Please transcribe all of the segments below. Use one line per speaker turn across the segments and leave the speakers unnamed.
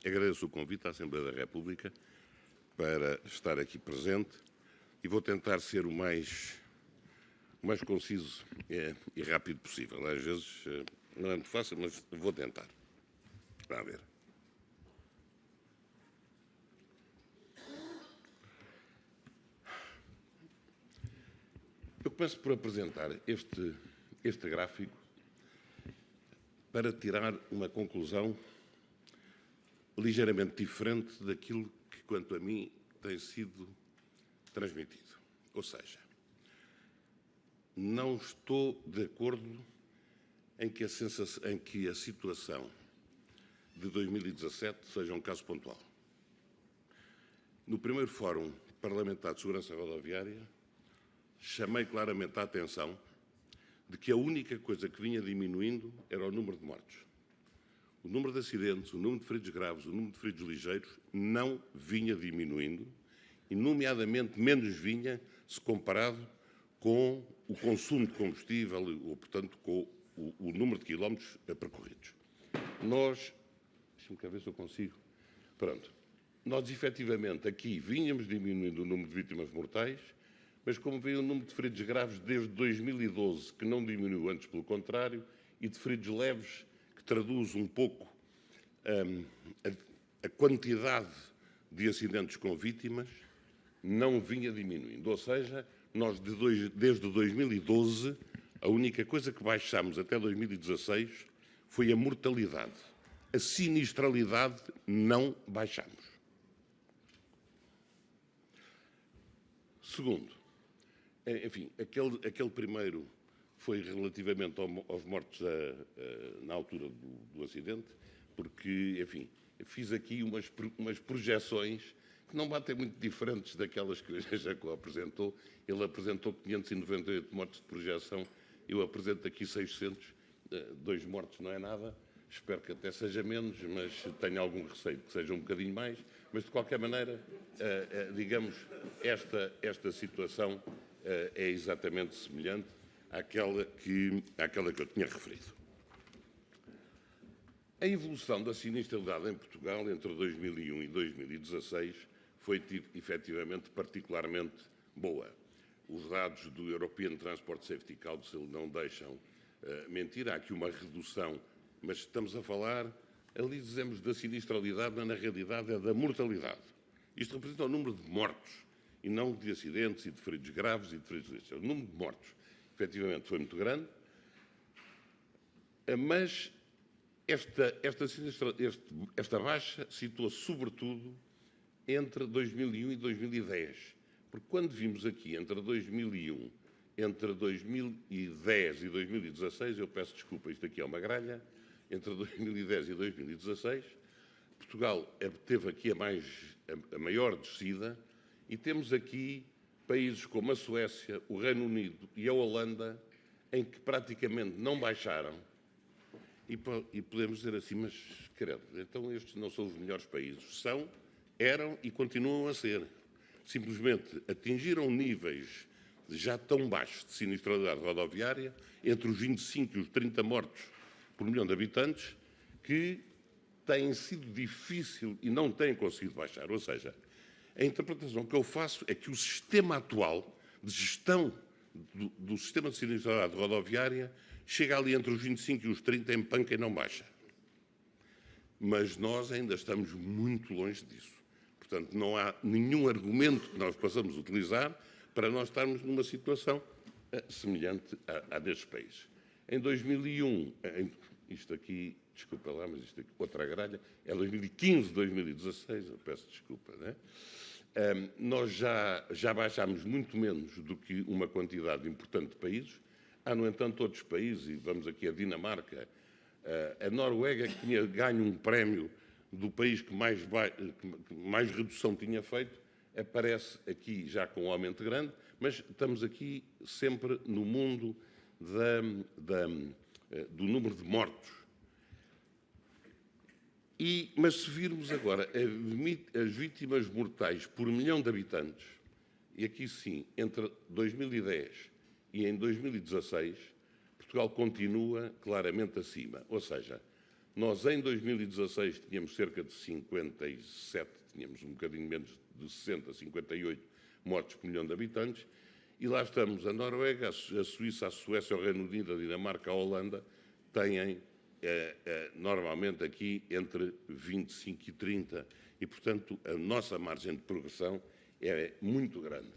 Agradeço o convite à Assembleia da República para estar aqui presente e vou tentar ser o mais conciso e rápido possível. Às vezes não é muito fácil, mas vou tentar. Vamos ver. Eu começo por apresentar este gráfico para tirar uma conclusão ligeiramente diferente daquilo que, quanto a mim, tem sido transmitido. Ou seja, não estou de acordo em que a situação de 2017 seja um caso pontual. No primeiro Fórum Parlamentar de Segurança Rodoviária, chamei claramente a atenção de que a única coisa que vinha diminuindo era o número de mortos. O número de acidentes, o número de feridos graves, o número de feridos ligeiros não vinha diminuindo e, nomeadamente, menos vinha se comparado com o consumo de combustível ou, portanto, com o número de quilómetros percorridos. Deixa-me cá ver se eu consigo. Pronto. Nós, efetivamente, aqui vínhamos diminuindo o número de vítimas mortais, mas como veio o número de feridos graves desde 2012, que não diminuiu, antes pelo contrário, e de feridos leves, que traduz um pouco a quantidade de acidentes com vítimas, não vinha diminuindo. Ou seja, nós desde 2012, a única coisa que baixámos até 2016 foi a mortalidade. A sinistralidade não baixámos. Segundo, enfim, aquele primeiro foi relativamente aos mortos na altura do acidente, porque, enfim, fiz aqui umas projeções que não batem muito diferentes daquelas que o Jacob apresentou. Ele apresentou 598 mortos de projeção, eu apresento aqui 600, 2 mortos não é nada, espero que até seja menos, mas tenho algum receio que seja um bocadinho mais, mas de qualquer maneira, digamos, esta situação é exatamente semelhante àquela que eu tinha referido. A evolução da sinistralidade em Portugal entre 2001 e 2016 foi, efetivamente, particularmente boa. Os dados do European Transport Safety Council não deixam mentir. Há aqui uma redução, mas estamos a falar, ali dizemos da sinistralidade, mas na realidade é da mortalidade. Isto representa o número de mortos e não de acidentes e de feridos graves e de feridos ligeiros. O número de mortos, efetivamente, foi muito grande, mas esta baixa situa-se sobretudo entre 2001 e 2010. Porque quando vimos aqui entre 2001, entre 2010 e 2016, eu peço desculpa, isto aqui é uma gralha, entre 2010 e 2016, Portugal teve aqui a maior descida e temos aqui países como a Suécia, o Reino Unido e a Holanda, em que praticamente não baixaram. E podemos dizer assim, mas, credo, então estes não são os melhores países. São, eram e continuam a ser. Simplesmente atingiram níveis já tão baixos de sinistralidade rodoviária, entre os 25 e os 30 mortos por milhão de habitantes, que tem sido difícil e não têm conseguido baixar. Ou seja, a interpretação que eu faço é que o sistema atual de gestão do sistema de sinistralidade rodoviária chega ali entre os 25 e os 30 em panca e não baixa. Mas nós ainda estamos muito longe disso. Portanto, não há nenhum argumento que nós possamos utilizar para nós estarmos numa situação semelhante à destes países. Em 2001, isto aqui, desculpa lá, mas isto aqui, outra gralha, é 2015, 2016, eu peço desculpa, não é? Nós já baixámos muito menos do que uma quantidade importante de países. Há, no entanto, outros países, e vamos aqui a Dinamarca, a Noruega, que tinha ganho um prémio do país que mais redução tinha feito, aparece aqui já com um aumento grande, mas estamos aqui sempre no mundo do número de mortos. Mas se virmos agora as vítimas mortais por milhão de habitantes, e aqui sim, entre 2010 e em 2016, Portugal continua claramente acima. Ou seja, Nós, em 2016, tínhamos cerca de 57, tínhamos um bocadinho menos de 60, 58 mortes por milhão de habitantes, e lá estamos a Noruega, a Suíça, a Suécia, o Reino Unido, a Dinamarca, a Holanda, têm normalmente aqui entre 25 e 30, e, portanto, a nossa margem de progressão é muito grande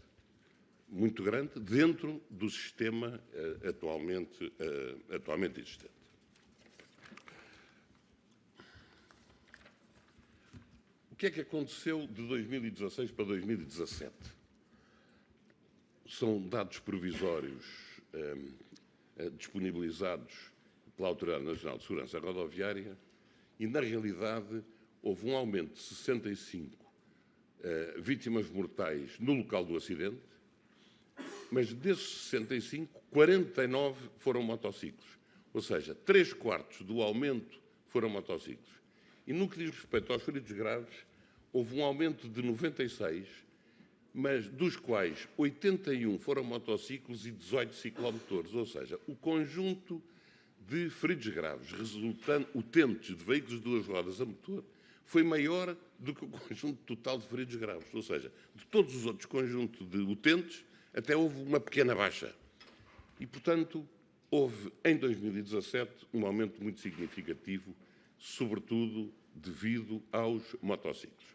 dentro do sistema atualmente existente. O que é que aconteceu de 2016 para 2017? São dados provisórios disponibilizados pela Autoridade Nacional de Segurança Rodoviária e, na realidade, houve um aumento de 65 vítimas mortais no local do acidente, mas desses 65, 49 foram motociclos. Ou seja, 3/4 do aumento foram motociclos. E no que diz respeito aos feridos graves, houve um aumento de 96, mas dos quais 81 foram motociclos e 18 ciclomotores. Ou seja, o conjunto de feridos graves utentes de veículos de duas rodas a motor foi maior do que o conjunto total de feridos graves. Ou seja, de todos os outros conjuntos de utentes, até houve uma pequena baixa. E, portanto, houve, em 2017, um aumento muito significativo, sobretudo devido aos motociclos.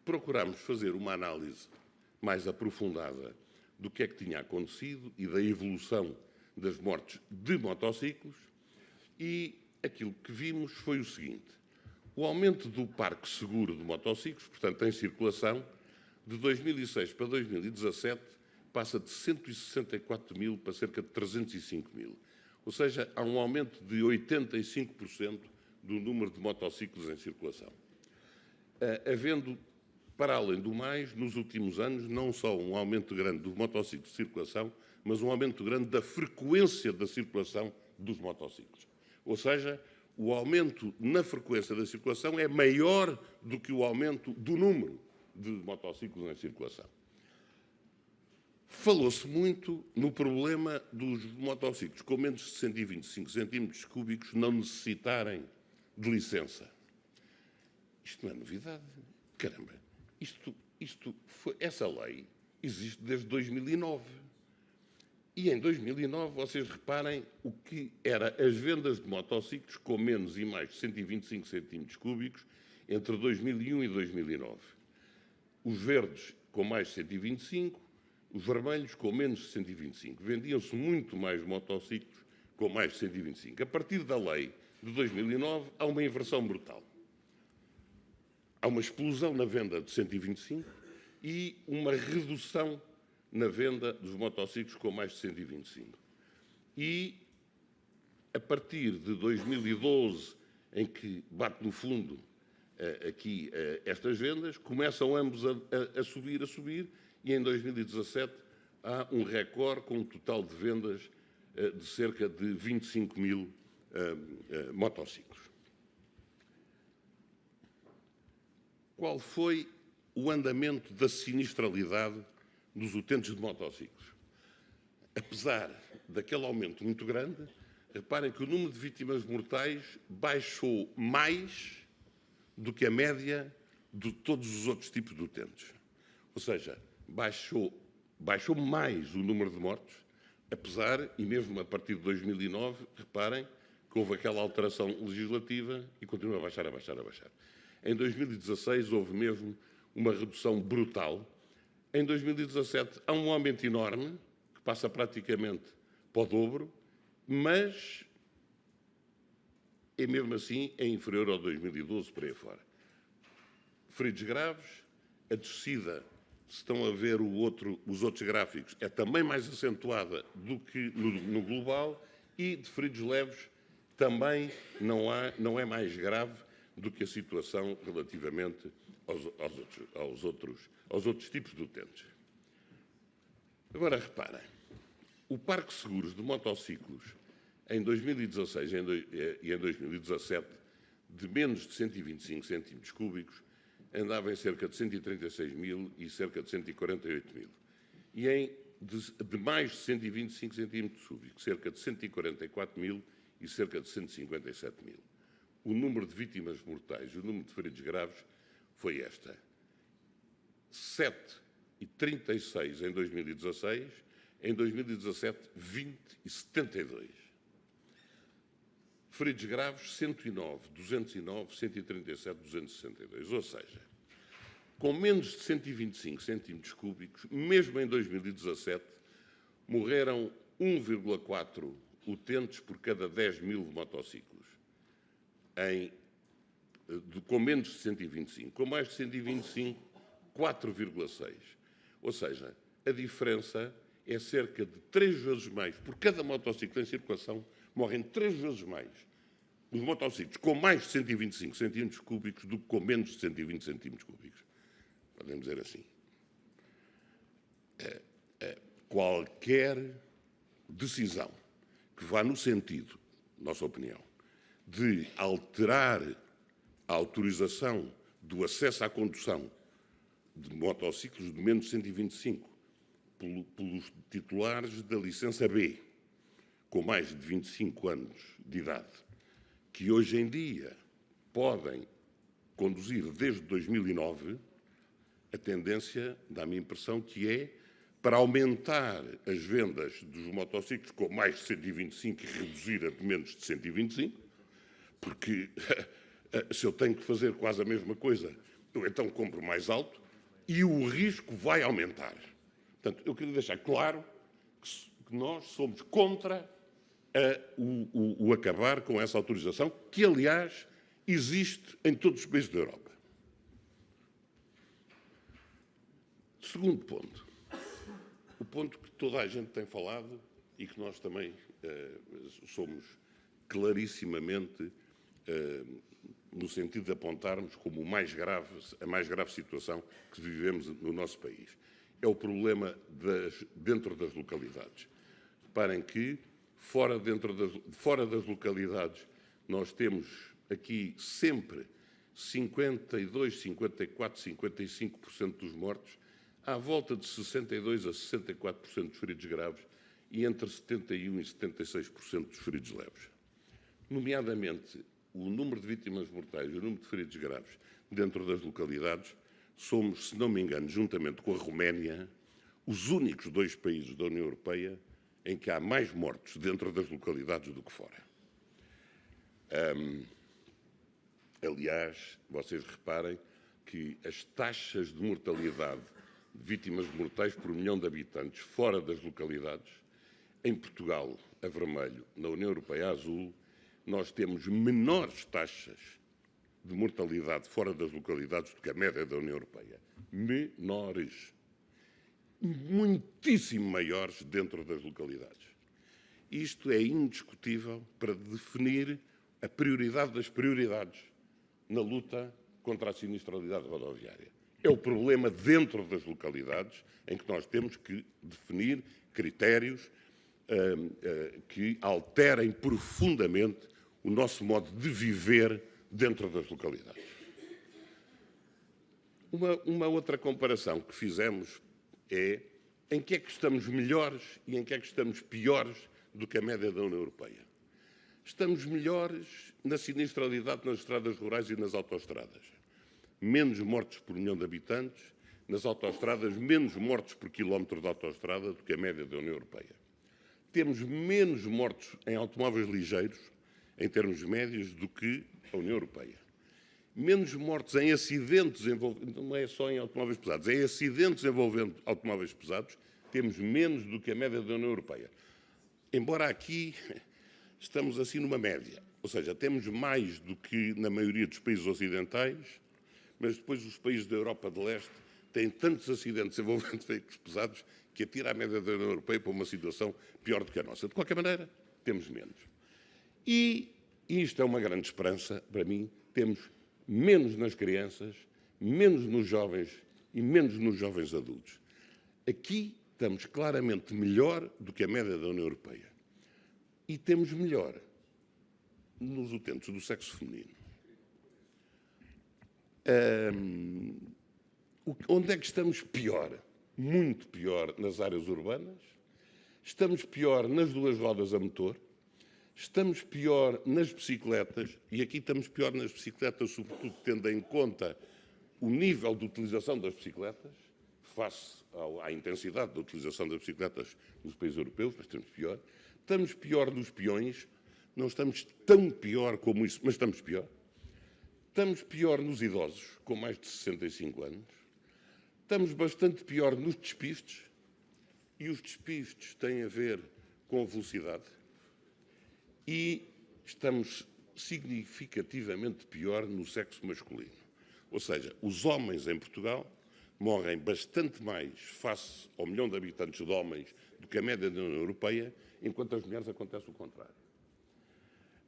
Procurámos fazer uma análise mais aprofundada do que é que tinha acontecido e da evolução das mortes de motociclos, e aquilo que vimos foi o seguinte: o aumento do parque seguro de motociclos, portanto, em circulação, de 2006 para 2017, passa de 164 mil para cerca de 305 mil. Ou seja, há um aumento de 85% do número de motociclos em circulação. Havendo, para além do mais, nos últimos anos, não só um aumento grande dos motociclos de circulação, mas um aumento grande da frequência da circulação dos motociclos. Ou seja, o aumento na frequência da circulação é maior do que o aumento do número de motociclos em circulação. Falou-se muito no problema dos motociclos com menos de 125 centímetros cúbicos não necessitarem de licença. Isto não é novidade. Caramba, essa lei existe desde 2009. E em 2009, vocês reparem o que era as vendas de motociclos com menos e mais de 125 centímetros cúbicos entre 2001 e 2009. Os verdes com mais de 125, os vermelhos com menos de 125. Vendiam-se muito mais motociclos com mais de 125. A partir da lei de 2009, há uma inversão brutal. Há uma explosão na venda de 125 e uma redução na venda dos motociclos com mais de 125. E, a partir de 2012, em que bate no fundo aqui estas vendas, começam ambos a subir, e em 2017 há um recorde com um total de vendas de cerca de 25 mil motociclos. Qual foi o andamento da sinistralidade dos utentes de motociclos? Apesar daquele aumento muito grande, reparem que o número de vítimas mortais baixou mais do que a média de todos os outros tipos de utentes. Ou seja, baixou mais o número de mortos, apesar, e mesmo a partir de 2009, reparem que houve aquela alteração legislativa e continua a baixar. Em 2016 houve mesmo uma redução brutal. Em 2017 há um aumento enorme, que passa praticamente para o dobro, mas mesmo assim é inferior ao 2012 por aí fora. Feridos graves, a descida, se estão a ver os outros gráficos, é também mais acentuada do que no global, e de feridos leves também não é mais grave do que a situação relativamente aos outros tipos de utentes. Agora, reparem, o parque de seguros de motociclos em 2016 e em 2017, de menos de 125 centímetros cúbicos, andava em cerca de 136 mil e cerca de 148 mil. E de mais de 125 centímetros cúbicos, cerca de 144 mil e cerca de 157 mil. o número de vítimas mortais e o número de feridos graves foi esta: 7,36 em 2016, em 2017, 20,72. Feridos graves, 109, 209, 137, 262. Ou seja, com menos de 125 centímetros cúbicos, mesmo em 2017, morreram 1,4 utentes por cada 10 mil motociclos. Com menos de 125. Com mais de 125, 4,6. Ou seja, a diferença é cerca de 3 vezes mais. Por cada motociclo em circulação, morrem 3 vezes mais os motociclos com mais de 125 centímetros cúbicos do que com menos de 120 centímetros cúbicos. Podemos dizer assim. Qualquer decisão que vá no sentido, nossa opinião, de alterar a autorização do acesso à condução de motociclos de menos de 125 pelos titulares da licença B, com mais de 25 anos de idade, que hoje em dia podem conduzir desde 2009, a tendência, dá-me a impressão, que é para aumentar as vendas dos motociclos com mais de 125 e reduzir a de menos de 125, porque se eu tenho que fazer quase a mesma coisa, eu então compro mais alto e o risco vai aumentar. Portanto, eu queria deixar claro que nós somos contra o acabar com essa autorização, que, aliás, existe em todos os países da Europa. Segundo ponto, o ponto que toda a gente tem falado e que nós também somos clarissimamente no sentido de apontarmos como a mais grave situação que vivemos no nosso país. É o problema dentro das localidades. Reparem que, fora das localidades, nós temos aqui sempre 52%, 54%, 55% dos mortos, à volta de 62% a 64% dos feridos graves e entre 71% e 76% dos feridos leves. Nomeadamente, o número de vítimas mortais e o número de feridos graves dentro das localidades, somos, se não me engano, juntamente com a Roménia, os únicos 2 países da União Europeia em que há mais mortos dentro das localidades do que fora. Aliás, vocês reparem que as taxas de mortalidade de vítimas mortais por 1 milhão de habitantes fora das localidades, em Portugal, a vermelho, na União Europeia, a azul, nós temos menores taxas de mortalidade fora das localidades do que a média da União Europeia. Menores. Muitíssimo maiores dentro das localidades. Isto é indiscutível para definir a prioridade das prioridades na luta contra a sinistralidade rodoviária. É o problema dentro das localidades em que nós temos que definir critérios que alterem profundamente o nosso modo de viver dentro das localidades. Uma outra comparação que fizemos é em que é que estamos melhores e em que é que estamos piores do que a média da União Europeia. Estamos melhores na sinistralidade nas estradas rurais e nas autoestradas. Menos mortes por 1 milhão de habitantes, nas autoestradas menos mortes por quilómetro de autoestrada do que a média da União Europeia. Temos menos mortes em automóveis ligeiros, em termos médios, do que a União Europeia. Menos mortes em acidentes envolvendo, não é só em automóveis pesados, em acidentes envolvendo automóveis pesados, temos menos do que a média da União Europeia. Embora aqui estamos assim numa média, ou seja, temos mais do que na maioria dos países ocidentais, mas depois os países da Europa de Leste têm tantos acidentes envolvendo veículos pesados que atira a média da União Europeia para uma situação pior do que a nossa. De qualquer maneira, temos menos. E isto é uma grande esperança para mim, temos menos nas crianças, menos nos jovens e menos nos jovens adultos. Aqui estamos claramente melhor do que a média da União Europeia. E temos melhor nos utentes do sexo feminino. Onde é que estamos pior? Muito pior nas áreas urbanas. Estamos pior nas duas rodas a motor. Estamos pior nas bicicletas, e aqui estamos pior nas bicicletas, sobretudo tendo em conta o nível de utilização das bicicletas, face à intensidade da utilização das bicicletas nos países europeus, mas estamos pior. Estamos pior nos peões, não estamos tão pior como isso, mas estamos pior. Estamos pior nos idosos, com mais de 65 anos. Estamos bastante pior nos despistes, e os despistes têm a ver com a velocidade. E estamos significativamente pior no sexo masculino. Ou seja, os homens em Portugal morrem bastante mais face ao milhão de habitantes de homens do que a média da União Europeia, enquanto as mulheres acontece o contrário.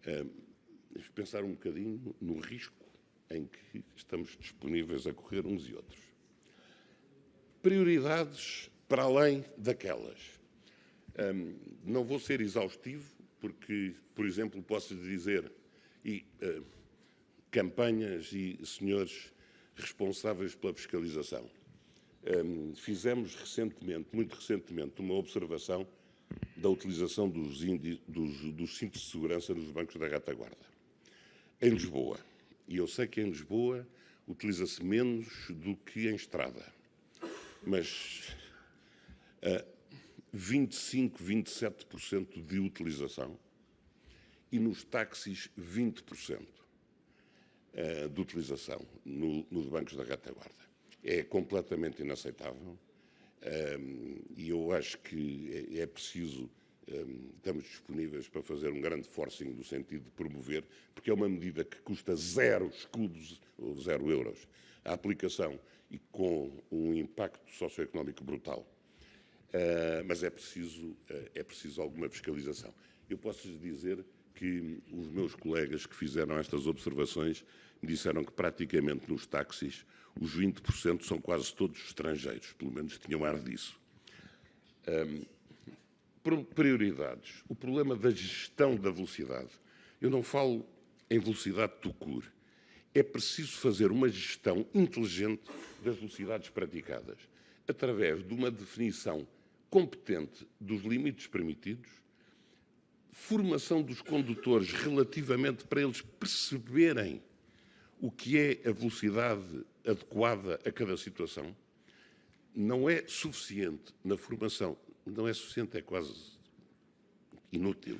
Vamos pensar um bocadinho no risco em que estamos disponíveis a correr uns e outros. Prioridades para além daquelas. Não vou ser exaustivo, porque, por exemplo, posso dizer, campanhas e senhores responsáveis pela fiscalização. Fizemos recentemente, muito recentemente, uma observação da utilização dos cintos de segurança nos bancos da retaguarda. Em Lisboa. E eu sei que em Lisboa utiliza-se menos do que em estrada. Mas 25, 27% de utilização e nos táxis 20% de utilização nos bancos da retaguarda. É completamente inaceitável e eu acho que é preciso, estamos disponíveis para fazer um grande forcing no sentido de promover, porque é uma medida que custa 0 escudos ou 0 euros a aplicação e com um impacto socioeconómico brutal. Mas é preciso alguma fiscalização. Eu posso lhes dizer que os meus colegas que fizeram estas observações me disseram que praticamente nos táxis os 20% são quase todos estrangeiros, pelo menos tinham ar disso. Prioridades. O problema da gestão da velocidade. Eu não falo em velocidade tout court. É preciso fazer uma gestão inteligente das velocidades praticadas, através de uma definição competente dos limites permitidos, formação dos condutores relativamente para eles perceberem o que é a velocidade adequada a cada situação. Não é suficiente na formação, não é suficiente, é quase inútil,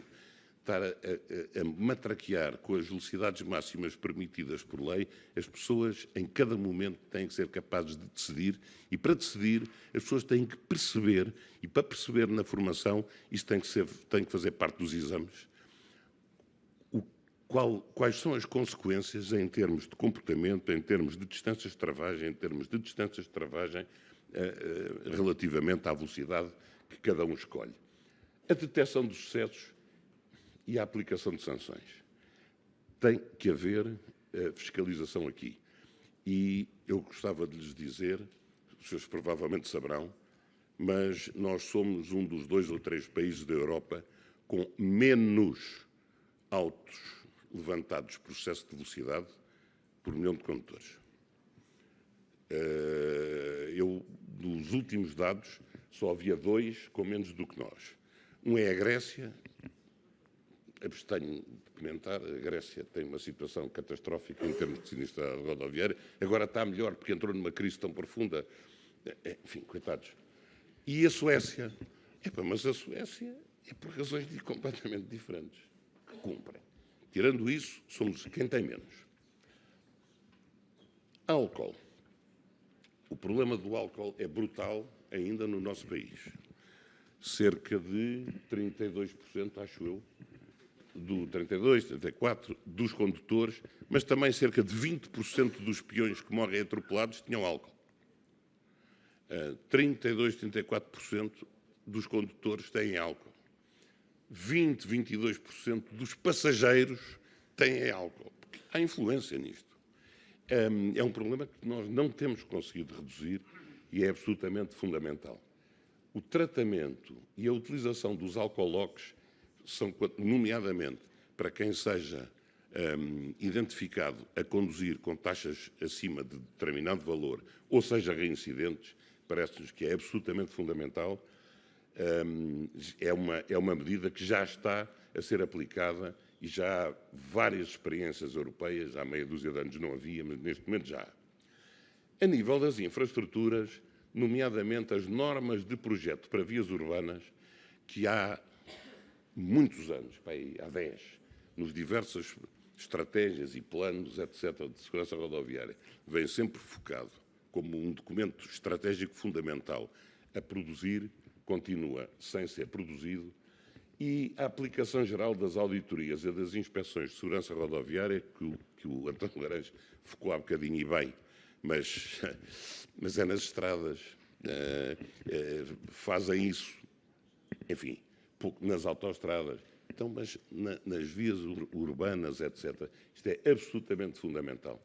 estar a matraquear com as velocidades máximas permitidas por lei. As pessoas, em cada momento, têm que ser capazes de decidir, e para decidir, as pessoas têm que perceber, e para perceber na formação, isso tem que fazer parte dos exames, quais são as consequências em termos de comportamento, em termos de distâncias de travagem, relativamente à velocidade que cada um escolhe. A detecção dos excessos e a aplicação de sanções. Tem que haver fiscalização aqui. E eu gostava de lhes dizer, os senhores provavelmente saberão, mas nós somos um dos 2 ou 3 países da Europa com menos autos levantados por excesso de velocidade por milhão de condutores. Dos últimos dados, só havia 2 com menos do que nós. Um é a Grécia. Abstenho de comentar, a Grécia tem uma situação catastrófica em termos de sinistralidade rodoviária. Agora está melhor porque entrou numa crise tão profunda. Enfim, coitados. E a Suécia? Mas a Suécia é por razões completamente diferentes que cumprem. Tirando isso, somos quem tem menos. Álcool. O problema do álcool é brutal ainda no nosso país. Cerca de 32%, acho eu, do 32, 34% dos condutores, mas também cerca de 20% dos peões que morrem atropelados tinham álcool. 32, 34% dos condutores têm álcool. 20, 22% dos passageiros têm álcool. Porque há influência nisto. É um problema que nós não temos conseguido reduzir e é absolutamente fundamental. O tratamento e a utilização dos alcooloques são, nomeadamente, para quem seja identificado a conduzir com taxas acima de determinado valor, ou seja, reincidentes, parece-nos que é absolutamente fundamental. é uma medida que já está a ser aplicada e já há várias experiências europeias, há meia dúzia de anos não havia, mas neste momento já há. A nível das infraestruturas, nomeadamente as normas de projeto para vias urbanas, que há muitos anos, há 10, nos diversas estratégias e planos, etc., de segurança rodoviária, vem sempre focado como um documento estratégico fundamental a produzir, continua sem ser produzido, e a aplicação geral das auditorias e das inspeções de segurança rodoviária, que o António Laranjo focou há bocadinho e bem, mas é nas estradas, fazem isso, enfim, pouco nas autoestradas, então, mas nas vias urbanas, etc. Isto é absolutamente fundamental.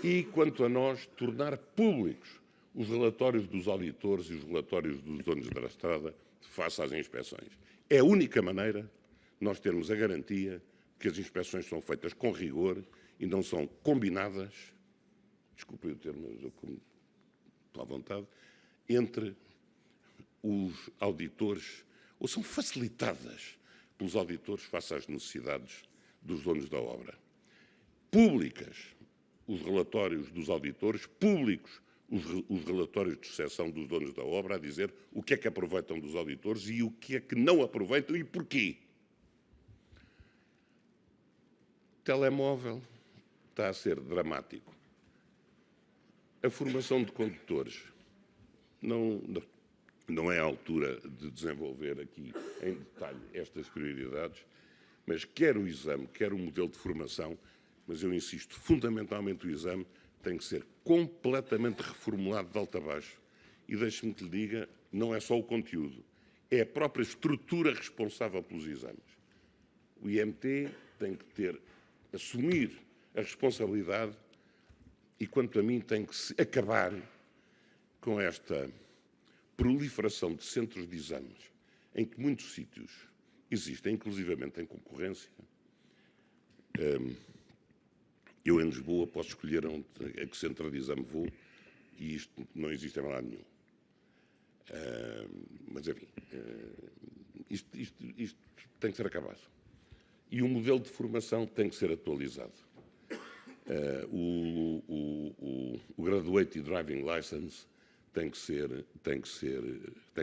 E, quanto a nós, tornar públicos os relatórios dos auditores e os relatórios dos donos da estrada face às inspeções. É a única maneira de nós termos a garantia que as inspeções são feitas com rigor e não são combinadas, desculpem o termo, mas eu como à vontade, entre os auditores, ou são facilitadas pelos auditores face às necessidades dos donos da obra. Públicas os relatórios dos auditores, públicos os relatórios de exceção dos donos da obra, a dizer o que é que aproveitam dos auditores e o que é que não aproveitam e porquê. Telemóvel está a ser dramático. A formação de condutores não é a altura de desenvolver aqui em detalhe estas prioridades, mas quer o exame, quer o modelo de formação, mas eu insisto, fundamentalmente o exame tem que ser completamente reformulado de alto a baixo. E deixe-me que lhe diga, não é só o conteúdo, é a própria estrutura responsável pelos exames. O IMT tem que assumir a responsabilidade e, quanto a mim, tem que acabar com esta proliferação de centros de exames, em que muitos sítios existem, inclusivamente em concorrência. Eu, em Lisboa, posso escolher a que centro de exame vou e isto não existe em lado nenhum. Mas, enfim, isto tem que ser acabado. E o modelo de formação tem que ser atualizado. O Graduate Driving License tem que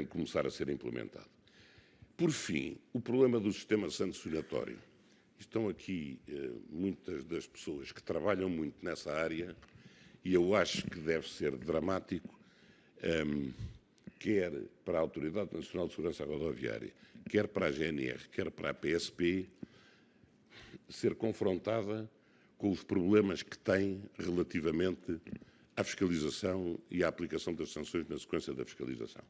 começar a ser implementado. Por fim, o problema do sistema sancionatório. Estão aqui muitas das pessoas que trabalham muito nessa área e eu acho que deve ser dramático, quer para a Autoridade Nacional de Segurança Rodoviária, quer para a GNR, quer para a PSP, ser confrontada com os problemas que tem relativamente à fiscalização e à aplicação das sanções na sequência da fiscalização.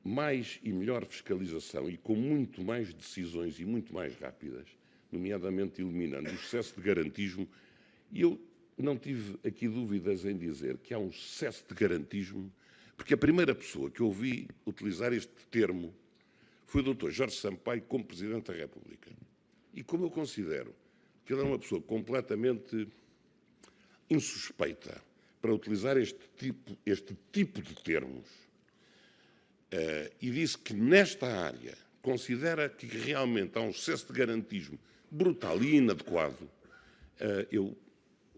Mais e melhor fiscalização e com muito mais decisões e muito mais rápidas, nomeadamente eliminando o excesso de garantismo. E eu não tive aqui dúvidas em dizer que há um excesso de garantismo, porque a primeira pessoa que eu ouvi utilizar este termo foi o Dr. Jorge Sampaio como Presidente da República. E como eu considero que ele é uma pessoa completamente insuspeita para utilizar este tipo de termos, e disse que nesta área considera que realmente há um excesso de garantismo brutal e inadequado, eu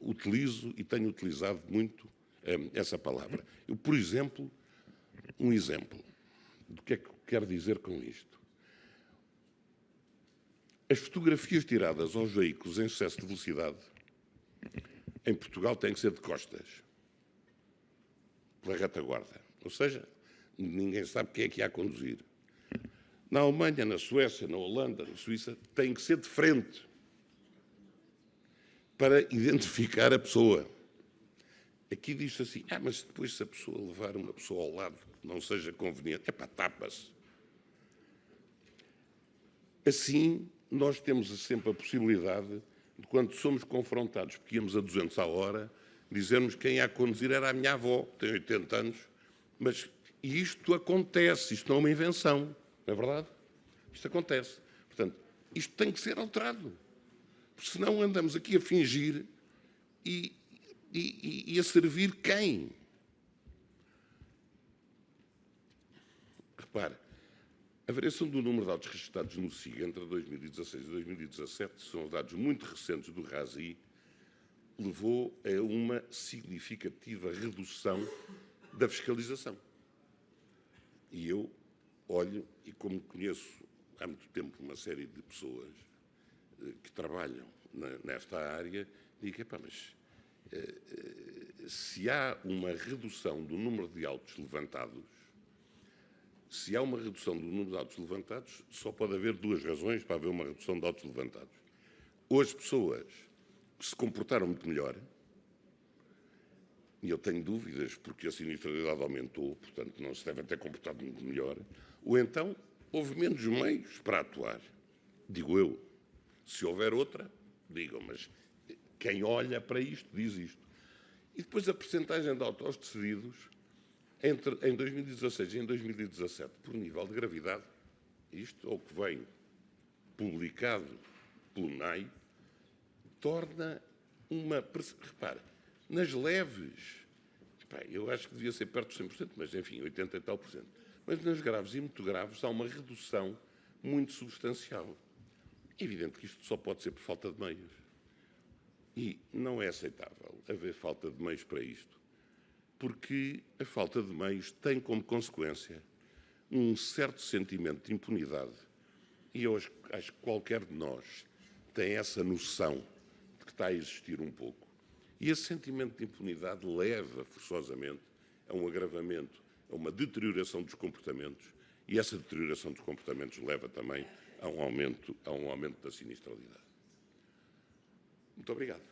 utilizo e tenho utilizado muito essa palavra. Eu, por exemplo, um exemplo do que é que eu quero dizer com isto. As fotografias tiradas aos veículos em excesso de velocidade em Portugal têm que ser de costas, pela retaguarda. Ou seja, ninguém sabe quem é que há a conduzir. Na Alemanha, na Suécia, na Holanda, na Suíça, tem que ser de frente para identificar a pessoa. Aqui diz-se assim, mas depois se a pessoa levar uma pessoa ao lado que não seja conveniente, tapa-se. Assim, nós temos sempre a possibilidade de, quando somos confrontados, porque íamos a 200 à hora, dizermos que quem ia a conduzir era a minha avó, tem 80 anos, mas isto acontece, isto não é uma invenção, não é verdade? Isto acontece. Portanto, isto tem que ser alterado, porque senão andamos aqui a fingir e a servir quem? repare, a variação do número de autos registrados no SIG entre 2016 e 2017, são dados muito recentes do RASI, levou a uma significativa redução da fiscalização. E eu olho, e como conheço há muito tempo uma série de pessoas que trabalham nesta área, digo, mas se há uma redução do número de autos levantados, só pode haver duas razões para haver uma redução de autos levantados. Ou as pessoas que se comportaram muito melhor, e eu tenho dúvidas porque a sinistralidade aumentou, portanto não se devem ter comportado muito melhor, ou então houve menos meios para atuar. Digo eu. Se houver outra, digam, mas quem olha para isto diz isto. E depois a percentagem de autos decididos em 2016 e em 2017, por nível de gravidade, isto é o que vem publicado pelo NAI, torna uma... Repara, nas leves, eu acho que devia ser perto dos 100%, mas enfim, 80 e tal por cento. Mas nas graves e muito graves há uma redução muito substancial. É evidente que isto só pode ser por falta de meios. E não é aceitável haver falta de meios para isto, porque a falta de meios tem como consequência um certo sentimento de impunidade. E eu acho que qualquer de nós tem essa noção de que está a existir um pouco. E esse sentimento de impunidade leva, forçosamente, a um agravamento, a uma deterioração dos comportamentos, e essa deterioração dos comportamentos leva também a um aumento da sinistralidade. Muito obrigado.